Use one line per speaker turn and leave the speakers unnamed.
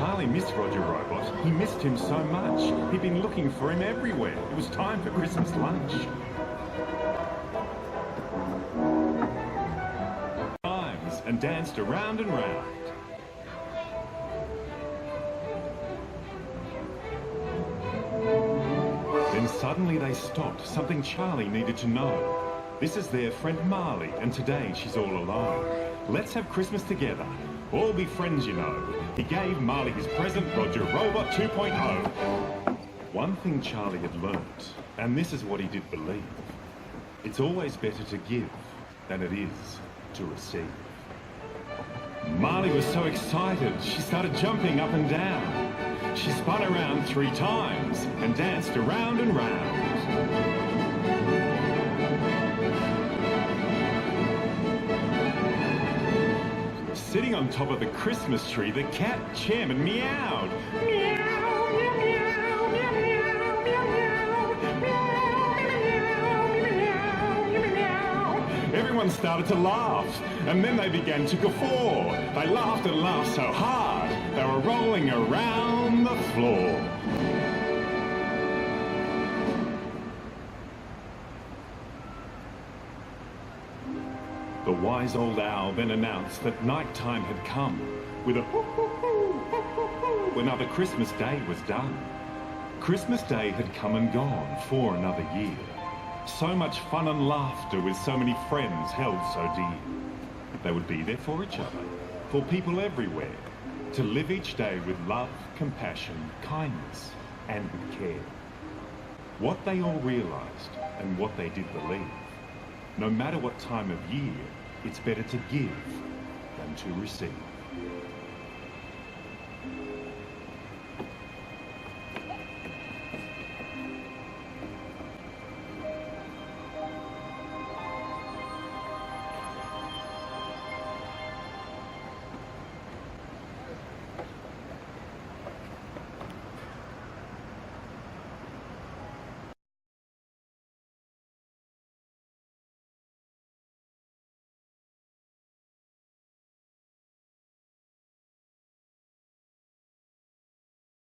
Charlie missed Roger Robot. He missed him so much. He'd been looking for him everywhere. It was time for Christmas lunch. Times and danced around and round. Then suddenly they stopped. Something Charlie needed to know. This is their friend Marley, and today she's all alone. Let's have Christmas together. All be friends, you know. He gave Marley his present, Roger Robot 2.0. One thing Charlie had learnt, and this is what he did believe. It's always better to give than it is to receive. Marley was so excited, she started jumping up and down. She spun around 3 times and danced around and round. Sitting on top of the Christmas tree, the cat Chairman meowed. Meow, meow, meow, meow, meow, meow, meow, meow. Everyone started to laugh, and then they began to guffaw. They laughed and laughed so hard, they were rolling around the floor. The wise old owl then announced that night time had come, with a hoo-hoo-hoo, another Christmas day was done. Christmas Day had come and gone for another year. So much fun and laughter with so many friends held so dear. They would be there for each other, for people everywhere, to live each day with love, compassion, kindness, and with care. What they all realised, and what they did believe, no matter what time of year, it's better to give than to receive.